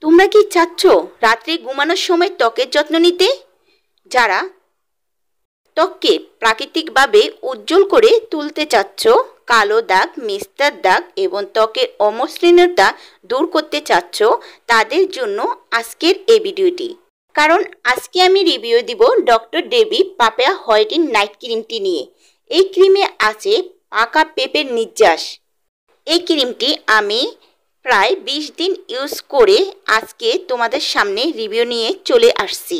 তোমরা কি চাচ্ছ রাত্রে ঘুমানোর সময় ত্বকের যত্ন নিতে? যারা ত্বককে প্রাকৃতিকভাবে উজ্জ্বল করে তুলতে চাচ্ছ, কালো দাগ, মেস্তার দাগ এবং ত্বকের অমসৃণতা দূর করতে চাচ্ছ, তাদের জন্য আজকের এই ভিডিওটি। কারণ আজকে আমি রিভিউ দিব ডক্টর ডেবি পাপায়া হোয়াইটেন নাইট ক্রিমটি নিয়ে। এই ক্রিমে আছে পাকা পেঁপের নির্যাস। এই ক্রিমটি আমি প্রায় 20 দিন ইউজ করে আজকে তোমাদের সামনে রিভিউ নিয়ে চলে আসছি।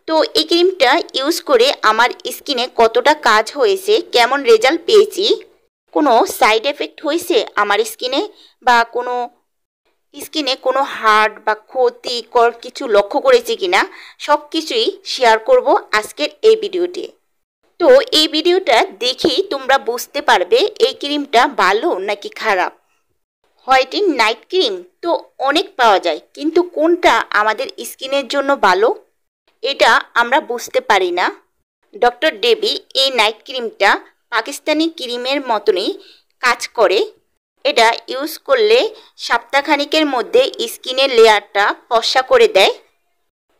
তো এই ক্রিমটা ইউজ করে আমার স্কিনে কতটা কাজ হয়েছে, কেমন রেজাল্ট পেয়েছি, কোনো সাইড এফেক্ট হয়েছে আমার স্কিনে বা স্কিনে কোনো হার্ট বা ক্ষতিকর কিছু লক্ষ্য করেছি কিনা, সব কিছুই শেয়ার করব আজকের এই ভিডিওতে। তো এই ভিডিওটা দেখেই তোমরা বুঝতে পারবে এই ক্রিমটা ভালো নাকি খারাপ। হোয়াইটেন নাইট ক্রিম তো অনেক পাওয়া যায়, কিন্তু কোনটা আমাদের স্কিনের জন্য ভালো এটা আমরা বুঝতে পারি না। ডক্টর ডেবি এই নাইট ক্রিমটা পাকিস্তানি ক্রিমের মতনই কাজ করে। এটা ইউজ করলে সপ্তাহখানিকের মধ্যে স্কিনের লেয়ারটা ফর্সা করে দেয়।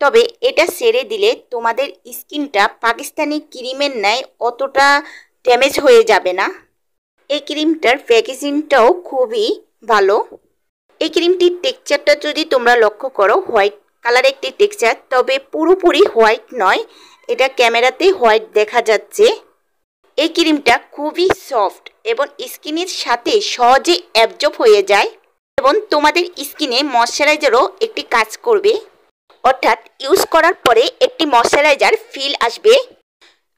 তবে এটা সেরে দিলে তোমাদের স্কিনটা পাকিস্তানি ক্রিমের ন্যায় অতটা ড্যামেজ হয়ে যাবে না। এই ক্রিমটার প্যাকেজিংটাও খুবই ভালো। এই ক্রিমটির টেক্সচারটা যদি তোমরা লক্ষ্য করো, হোয়াইট কালার একটি টেক্সচার, তবে পুরোপুরি হোয়াইট নয়, এটা ক্যামেরাতে হোয়াইট দেখা যাচ্ছে। এই ক্রিমটা খুবই সফট এবং স্কিনের সাথে সহজে অ্যাবজর্ব হয়ে যায় এবং তোমাদের স্কিনে ময়শ্চারাইজারও একটি কাজ করবে, অর্থাৎ ইউজ করার পরে একটি ময়শ্চারাইজার ফিল আসবে।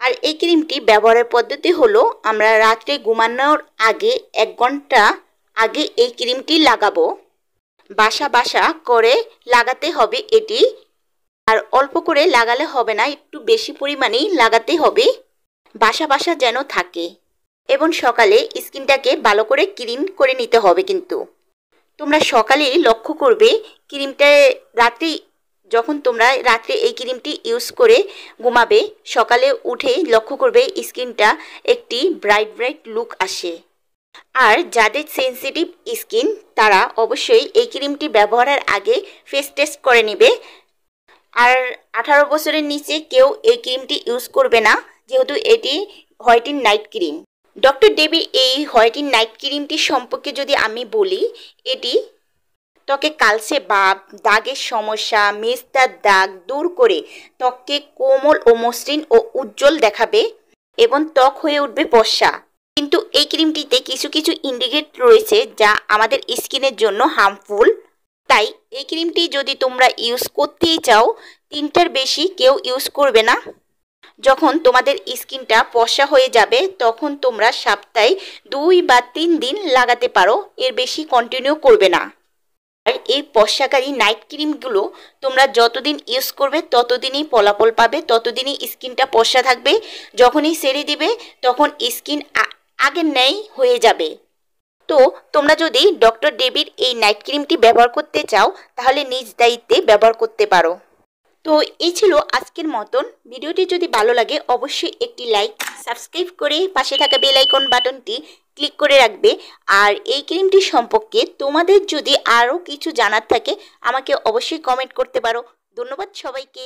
আর এই ক্রিমটি ব্যবহারের পদ্ধতি হলো, আমরা রাত্রে ঘুমানোর আগে 1 ঘন্টা আগে এই ক্রিমটি লাগাবো। বাসা করে লাগাতে হবে এটি, আর অল্প করে লাগালে হবে না, একটু বেশি পরিমাণেই লাগাতে হবে, বাসা যেন থাকে। এবং সকালে স্কিনটাকে ভালো করে ক্লিন করে নিতে হবে। কিন্তু তোমরা সকালেই লক্ষ্য করবে ক্রিমটা যখন তোমরা রাত্রে এই ক্রিমটি ইউজ করে ঘুমাবে, সকালে উঠেই লক্ষ্য করবে স্কিনটা একটি ব্রাইট লুক আসে। আর যাদের সেনসিটিভ স্কিন তারা অবশ্যই এই ক্রিমটি ব্যবহারের আগে ফেস টেস্ট করে নেবে। আর 18 বছরের নিচে কেউ এই ক্রিমটি ইউজ করবে না, যেহেতু এটি হোয়াইটেন নাইট ক্রিম। ডক্টর ডেবি এই হোয়াইটেন নাইট ক্রিমটি সম্পর্কে যদি আমি বলি, এটি ত্বকে কালচে ভাব, দাগের সমস্যা, মেস্তার দাগ দূর করে ত্বককে কোমল ও মসৃণ ও উজ্জ্বল দেখাবে এবং ত্বক হয়ে উঠবে ফর্সা। কিন্তু এই ক্রিমটিতে কিছু ইনগ্রেডিয়েন্ট রয়েছে যা আমাদের স্কিনের জন্য হার্মফুল। তাই এই ক্রিমটি যদি তোমরা ইউজ করতেই চাও, 3টার বেশি কেউ ইউজ করবে না। যখন তোমাদের স্কিনটা ফর্সা হয়ে যাবে তখন তোমরা সপ্তাহে 2 বা 3 দিন লাগাতে পারো, এর বেশি কন্টিনিউ করবে না। আর এই ফর্সাকারী নাইট ক্রিমগুলো তোমরা যতদিন ইউজ করবে ততদিনই ফলাফল পাবে, ততদিনই স্কিনটা ফর্সা থাকবে। যখনই ছেড়ে দিবে তখন স্কিন আগের ন্যায় হয়ে যাবে। তো তোমরা যদি ডক্টর ডেবির এই নাইট ক্রিমটি ব্যবহার করতে চাও তাহলে নিজ দায়িত্বে ব্যবহার করতে পারো। তো এই ছিল আজকের মতন। ভিডিওটি যদি ভালো লাগে অবশ্যই একটি লাইক, সাবস্ক্রাইব করে পাশে থাকা বেল আইকন বাটনটি ক্লিক করে রাখবে। আর এই ক্রিমটি সম্পর্কে তোমাদের যদি আরও কিছু জানার থাকে আমাকে অবশ্যই কমেন্ট করতে পারো। ধন্যবাদ সবাইকে।